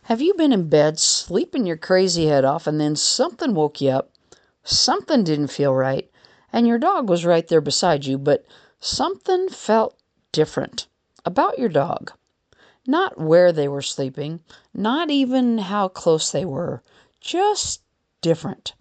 Have you been in bed, sleeping your crazy head off, and then something woke you up? Something didn't feel right, and your dog was right there beside you, but something felt different about your dog. Not where they were sleeping, not even how close they were, just different.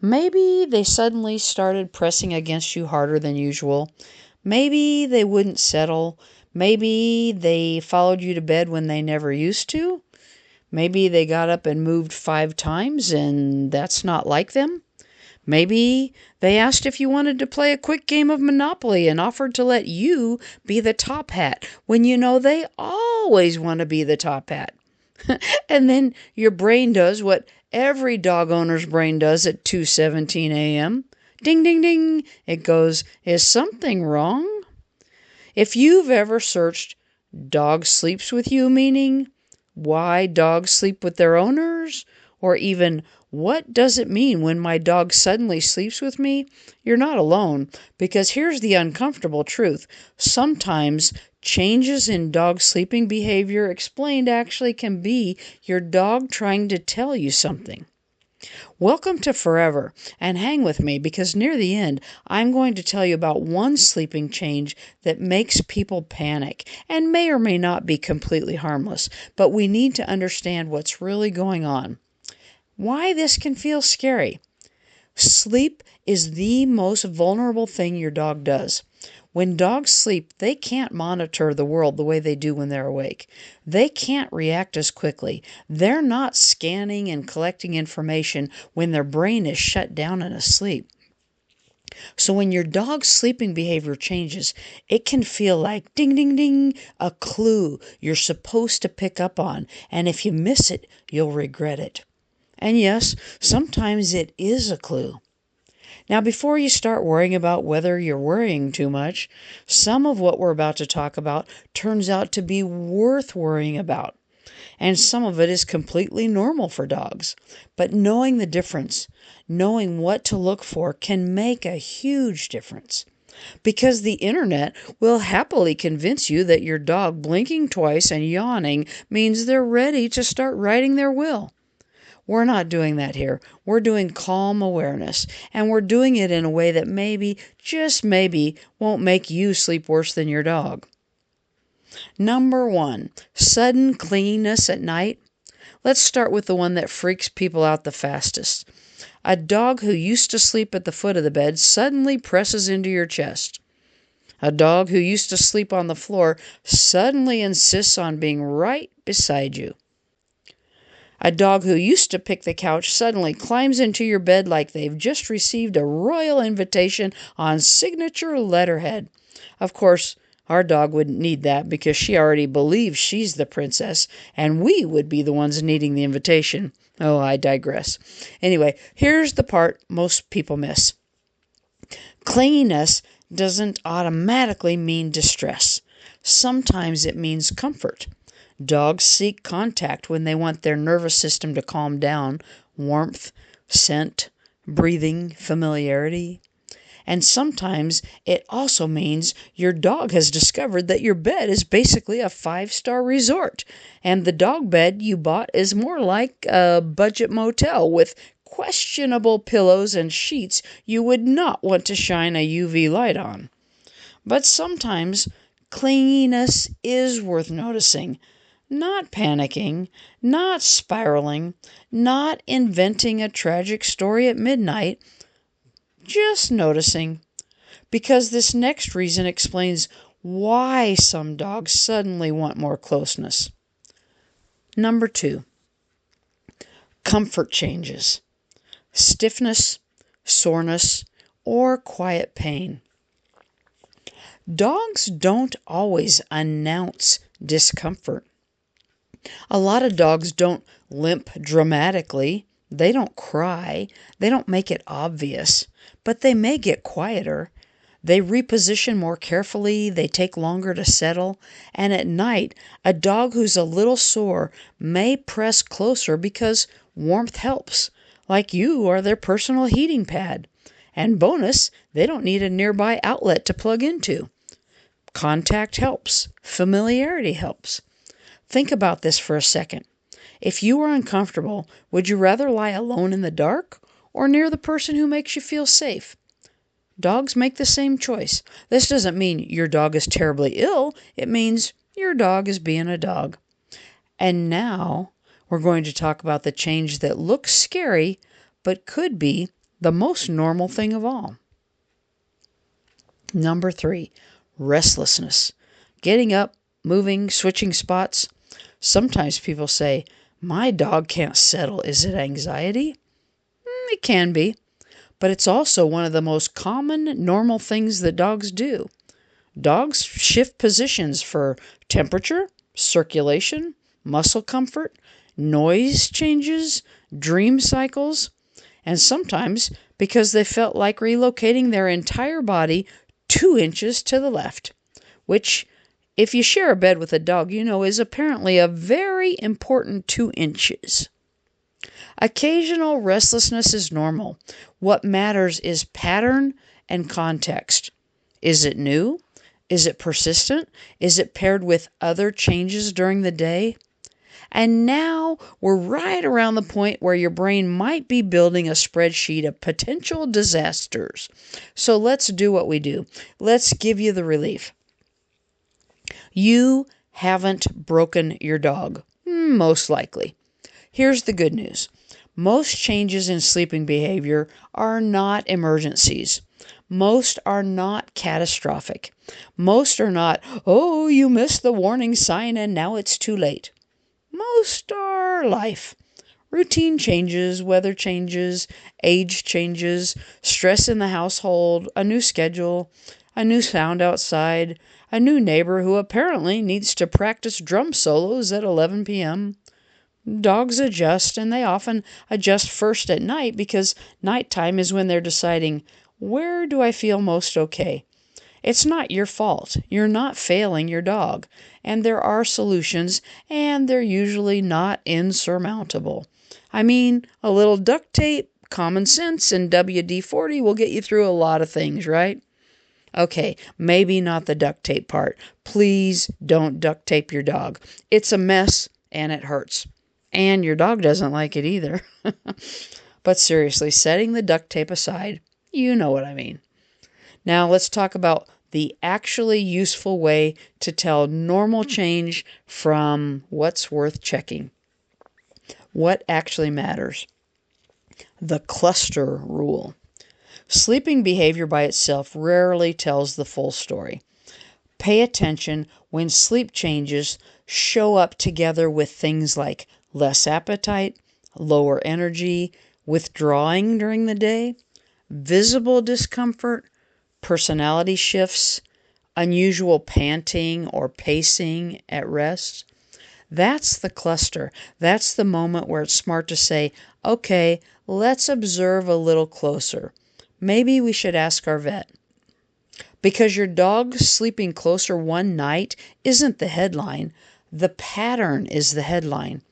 Maybe they suddenly started pressing against you harder than usual. Maybe they wouldn't settle. Maybe they followed you to bed when they never used to. Maybe they got up and moved 5 times, and that's not like them. Maybe they asked if you wanted to play a quick game of Monopoly and offered to let you be the top hat when you know they always want to be the top hat. And then your brain does what every dog owner's brain does at 2:17 a.m. Ding, ding, ding. It goes, is something wrong? If you've ever searched dog sleeps with you, meaning why dogs sleep with their owners, or even what does it mean when my dog suddenly sleeps with me, you're not alone, because here's the uncomfortable truth. Sometimes changes in dog sleeping behavior explained actually can be your dog trying to tell you something. Welcome to FurEver, and hang with me because near the end, I'm going to tell you about one sleeping change that makes people panic and may or may not be completely harmless, but we need to understand what's really going on. Why this can feel scary. Sleep is the most vulnerable thing your dog does. When dogs sleep, they can't monitor the world the way they do when they're awake. They can't react as quickly. They're not scanning and collecting information when their brain is shut down and asleep. So when your dog's sleeping behavior changes, it can feel like ding, ding, ding, a clue you're supposed to pick up on. And if you miss it, you'll regret it. And yes, sometimes it is a clue. Now, before you start worrying about whether you're worrying too much, some of what we're about to talk about turns out to be worth worrying about. And some of it is completely normal for dogs. But knowing the difference, knowing what to look for, can make a huge difference. Because the internet will happily convince you that your dog blinking twice and yawning means they're ready to start writing their will. We're not doing that here. We're doing calm awareness, and we're doing it in a way that maybe, just maybe, won't make you sleep worse than your dog. Number 1, sudden clinginess at night. Let's start with the one that freaks people out the fastest. A dog who used to sleep at the foot of the bed suddenly presses into your chest. A dog who used to sleep on the floor suddenly insists on being right beside you. A dog who used to pick the couch suddenly climbs into your bed like they've just received a royal invitation on signature letterhead. Of course, our dog wouldn't need that because she already believes she's the princess, and we would be the ones needing the invitation. Oh, I digress. Anyway, here's the part most people miss. Clinginess doesn't automatically mean distress. Sometimes it means comfort. Dogs seek contact when they want their nervous system to calm down, warmth, scent, breathing, familiarity. And sometimes it also means your dog has discovered that your bed is basically a 5-star resort, and the dog bed you bought is more like a budget motel with questionable pillows and sheets you would not want to shine a UV light on. But sometimes clinginess is worth noticing. Not panicking, not spiraling, not inventing a tragic story at midnight, just noticing. Because this next reason explains why some dogs suddenly want more closeness. Number 2, comfort changes. Stiffness, soreness, or quiet pain. Dogs don't always announce discomfort. A lot of dogs don't limp dramatically. They don't cry. They don't make it obvious. But they may get quieter. They reposition more carefully. They take longer to settle. And at night, a dog who's a little sore may press closer because warmth helps, like you are their personal heating pad. And bonus, they don't need a nearby outlet to plug into. Contact helps. Familiarity helps. Think about this for a second. If you were uncomfortable, would you rather lie alone in the dark or near the person who makes you feel safe? Dogs make the same choice. This doesn't mean your dog is terribly ill. It means your dog is being a dog. And now we're going to talk about the change that looks scary, but could be the most normal thing of all. Number 3, restlessness. Getting up, moving, switching spots. Sometimes people say, my dog can't settle. Is it anxiety? It can be. But it's also one of the most common, normal things that dogs do. Dogs shift positions for temperature, circulation, muscle comfort, noise changes, dream cycles, and sometimes because they felt like relocating their entire body 2 inches to the left, which, if you share a bed with a dog, you know is apparently a very important 2 inches. Occasional restlessness is normal. What matters is pattern and context. Is it new? Is it persistent? Is it paired with other changes during the day? And now we're right around the point where your brain might be building a spreadsheet of potential disasters. So let's do what we do. Let's give you the relief. You haven't broken your dog, most likely. Here's the good news. Most changes in sleeping behavior are not emergencies. Most are not catastrophic. Most are not, oh, you missed the warning sign and now it's too late. Most are life. Routine changes, weather changes, age changes, stress in the household, a new schedule, a new sound outside, a new neighbor who apparently needs to practice drum solos at 11 p.m., Dogs adjust, and they often adjust first at night because nighttime is when they're deciding, where do I feel most okay? It's not your fault. You're not failing your dog. And there are solutions, and they're usually not insurmountable. I mean, a little duct tape, common sense, and WD-40 will get you through a lot of things, right? Okay, maybe not the duct tape part. Please don't duct tape your dog. It's a mess, and it hurts. And your dog doesn't like it either. But seriously, setting the duct tape aside, you know what I mean. Now let's talk about the actually useful way to tell normal change from what's worth checking. What actually matters? The cluster rule. Sleeping behavior by itself rarely tells the full story. Pay attention when sleep changes show up together with things like less appetite, lower energy, withdrawing during the day, visible discomfort, personality shifts, unusual panting or pacing at rest. That's the cluster. That's the moment where it's smart to say, okay, let's observe a little closer. Maybe we should ask our vet. Because your dog sleeping closer one night isn't the headline. The pattern is the headline.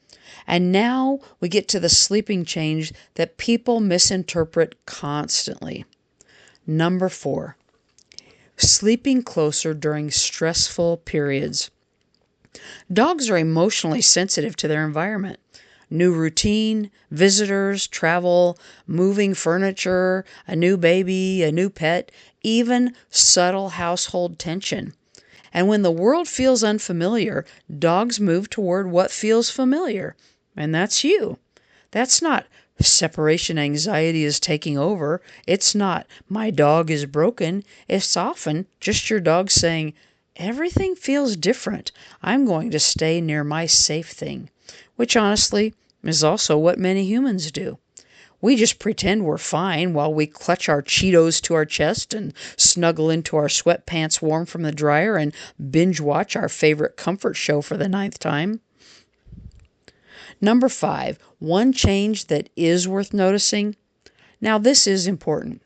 And now we get to the sleeping change that people misinterpret constantly. Number 4, sleeping closer during stressful periods. Dogs are emotionally sensitive to their environment. New routine, visitors, travel, moving furniture, a new baby, a new pet, even subtle household tension. And when the world feels unfamiliar, dogs move toward what feels familiar. And that's you. That's not separation anxiety is taking over. It's not my dog is broken. It's often just your dog saying, everything feels different. I'm going to stay near my safe thing. Which honestly is also what many humans do. We just pretend we're fine while we clutch our Cheetos to our chest and snuggle into our sweatpants warm from the dryer and binge watch our favorite comfort show for the 9th time. Number 5, one change that is worth noticing. Now this is important.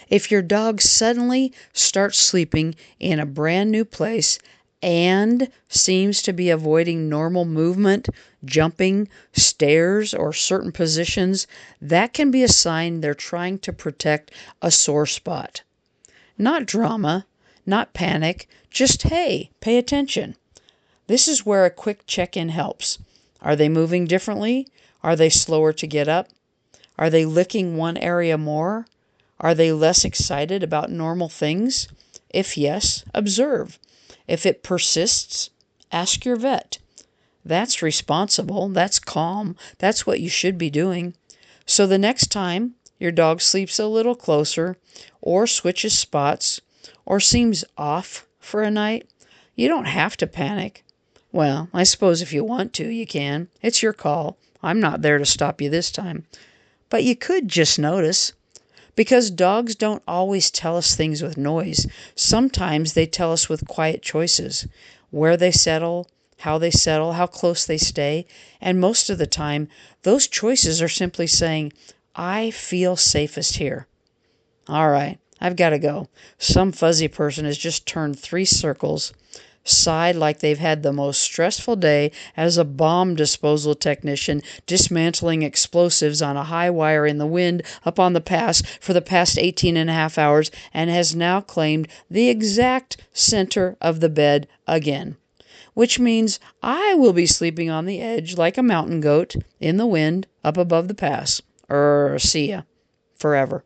If your dog suddenly starts sleeping in a brand new place and seems to be avoiding normal movement, jumping, stairs, or certain positions, that can be a sign they're trying to protect a sore spot. Not drama, not panic, just, hey, pay attention. This is where a quick check-in helps. Are they moving differently? Are they slower to get up? Are they licking one area more? Are they less excited about normal things? If yes, observe. If it persists, ask your vet. That's responsible. That's calm. That's what you should be doing. So the next time your dog sleeps a little closer, or switches spots, or seems off for a night, you don't have to panic. Well, I suppose if you want to, you can. It's your call. I'm not there to stop you this time. But you could just notice. Because dogs don't always tell us things with noise. Sometimes they tell us with quiet choices. Where they settle, how close they stay. And most of the time, those choices are simply saying, I feel safest here. All right, I've got to go. Some fuzzy person has just turned 3 circles, sighed like they've had the most stressful day as a bomb disposal technician dismantling explosives on a high wire in the wind up on the pass for the past 18.5 hours, and has now claimed the exact center of the bed again. Which means I will be sleeping on the edge like a mountain goat in the wind up above the pass. See ya. FurEver.